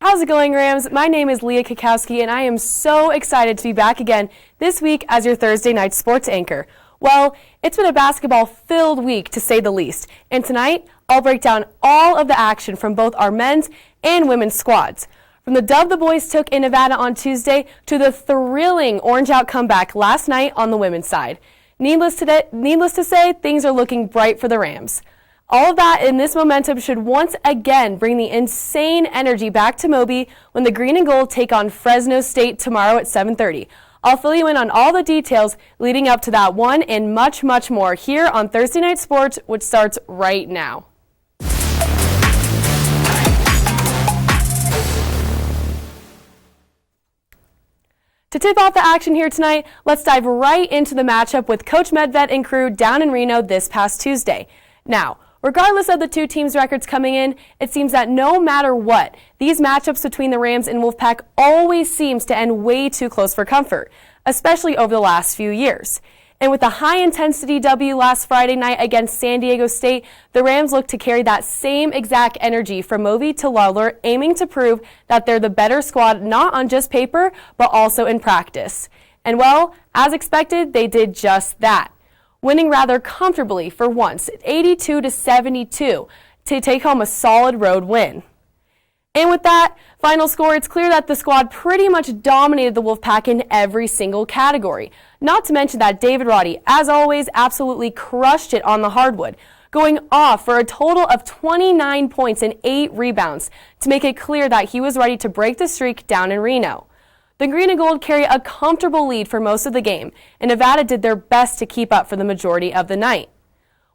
How's it going, Rams? My name is Leah Cackowski, and I am so excited to be back again this week as your Thursday night sports anchor. Well, it's been a basketball-filled week, to say the least, and tonight I'll break down all of the action from both our men's and women's squads. From the dub the boys took in Nevada on Tuesday to the thrilling orange-out comeback last night on the women's side. Needless to say, things are looking bright for the Rams. All of that in this momentum should once again bring the insane energy back to Moby when the green and gold take on Fresno State tomorrow at 7:30. I'll fill you in on all the details leading up to that one and much, much more here on Thursday Night Sports, which starts right now. To tip off the action here tonight, let's dive right into the matchup with Coach Medved and crew down in Reno this past Tuesday. Now, regardless of the two teams' records coming in, it seems that no matter what, these matchups between the Rams and Wolfpack always seems to end way too close for comfort, especially over the last few years. And with the high-intensity W last Friday night against San Diego State, the Rams look to carry that same exact energy from Moby to Lawler, aiming to prove that they're the better squad not on just paper, but also in practice. And well, as expected, they did just that, winning rather comfortably for once, 82-72, to take home a solid road win. And with that final score, it's clear that the squad pretty much dominated the Wolfpack in every single category. Not to mention that David Roddy, as always, absolutely crushed it on the hardwood, going off for a total of 29 points and 8 rebounds to make it clear that he was ready to break the streak down in Reno. The green and gold carry a comfortable lead for most of the game, and Nevada did their best to keep up for the majority of the night,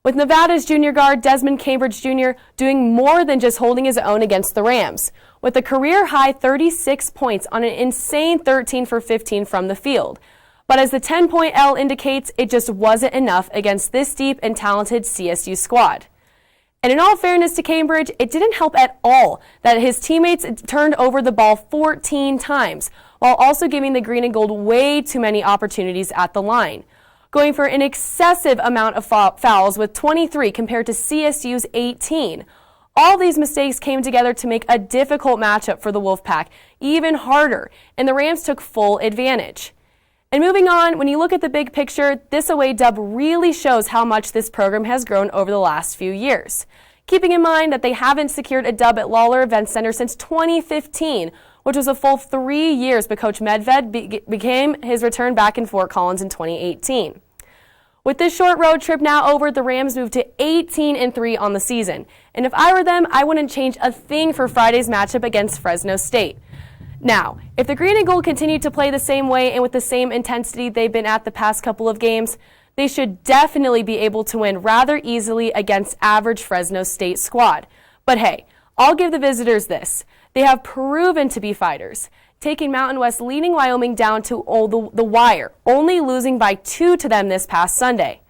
with Nevada's junior guard Desmond Cambridge Jr. doing more than just holding his own against the Rams, with a career-high 36 points on an insane 13 for 15 from the field. But as the 10-point L indicates, it just wasn't enough against this deep and talented CSU squad. And in all fairness to Cambridge, it didn't help at all that his teammates turned over the ball 14 times, while also giving the green and gold way too many opportunities at the line, going for an excessive amount of fouls with 23 compared to CSU's 18. All these mistakes came together to make a difficult matchup for the Wolfpack even harder, and the Rams took full advantage. And moving on, when you look at the big picture, this away dub really shows how much this program has grown over the last few years. Keeping in mind that they haven't secured a dub at Lawler Event Center since 2015, which was a full 3 years, but Coach Medved became his return back in Fort Collins in 2018. With this short road trip now over, the Rams moved to 18-3 on the season. And if I were them, I wouldn't change a thing for Friday's matchup against Fresno State. Now, if the green and gold continue to play the same way and with the same intensity they've been at the past couple of games, they should definitely be able to win rather easily against average Fresno State squad. But hey, I'll give the visitors this. They have proven to be fighters, taking Mountain West leading Wyoming down to the wire, only losing by 2 to them this past Sunday.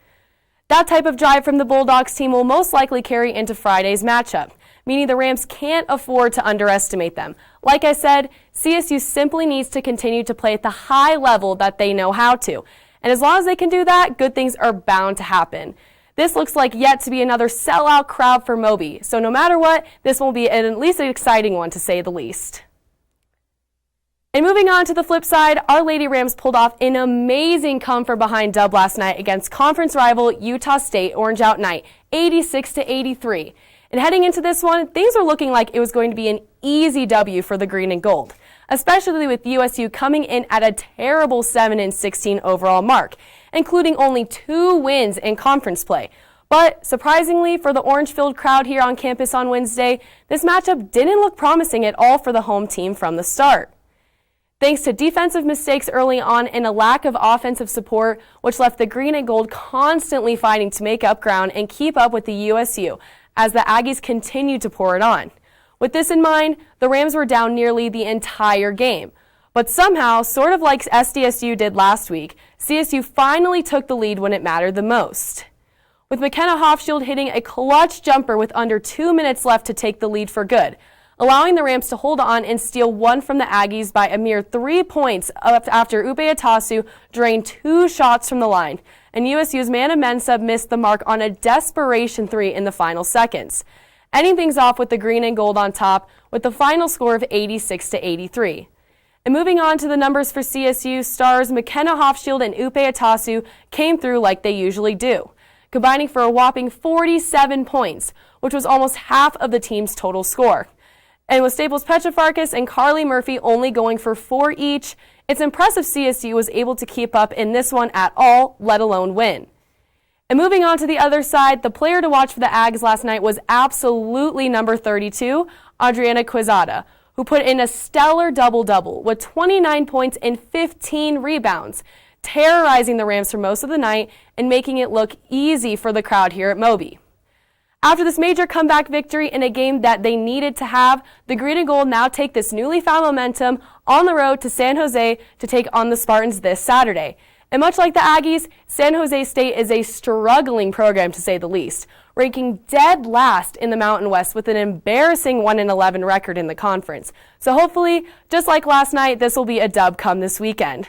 That type of drive from the Bulldogs team will most likely carry into Friday's matchup, meaning the Rams can't afford to underestimate them. Like I said, CSU simply needs to continue to play at the high level that they know how to. And as long as they can do that, good things are bound to happen. This looks like yet to be another sellout crowd for Moby, so no matter what, this will be at least an exciting one to say the least. And moving on to the flip side, our Lady Rams pulled off an amazing come from behind dub last night against conference rival Utah State Orange Out Night, 86-83. And heading into this one, things were looking like it was going to be an easy W for the green and gold, especially with USU coming in at a terrible 7-16 overall mark, including only 2 wins in conference play. But surprisingly for the orange-filled crowd here on campus on Wednesday, this matchup didn't look promising at all for the home team from the start, thanks to defensive mistakes early on and a lack of offensive support, which left the green and gold constantly fighting to make up ground and keep up with the USU as the Aggies continued to pour it on. With this in mind, the Rams were down nearly the entire game. But somehow, sort of like SDSU did last week, CSU finally took the lead when it mattered the most, with McKenna Hofschild hitting a clutch jumper with under 2 minutes left to take the lead for good, allowing the Rams to hold on and steal one from the Aggies by a mere 3 points after Ube Atasu drained 2 shots from the line, and USU's Mana Mensah missed the mark on a desperation 3 in the final seconds. ending things off with the green and gold on top with the final score of 86-83. And moving on to the numbers for CSU, stars McKenna Hofschild and Upe Atasu came through like they usually do, combining for a whopping 47 points, which was almost half of the team's total score. And with Staples Petrofarkas and Carly Murphy only going for 4 each, it's impressive CSU was able to keep up in this one at all, let alone win. And moving on to the other side, the player to watch for the Ags last night was absolutely number 32, Adriana Quezada, who put in a stellar double-double with 29 points and 15 rebounds, terrorizing the Rams for most of the night and making it look easy for the crowd here at Moby. After this major comeback victory in a game that they needed to have, the Green and Gold now take this newly found momentum on the road to San Jose to take on the Spartans this Saturday. And much like the Aggies, San Jose State is a struggling program to say the least, ranking dead last in the Mountain West with an embarrassing 1-11 record in the conference. So hopefully, just like last night, this will be a dub come this weekend.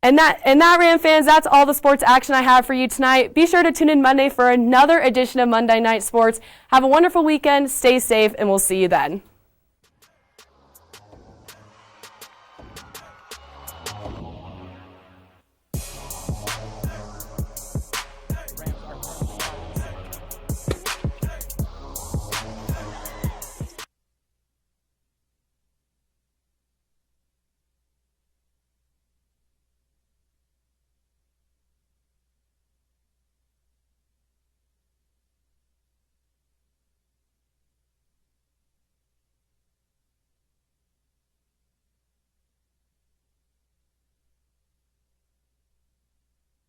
And that, Ram fans, that's all the sports action I have for you tonight. Be sure to tune in Monday for another edition of Monday Night Sports. Have a wonderful weekend, stay safe, and we'll see you then.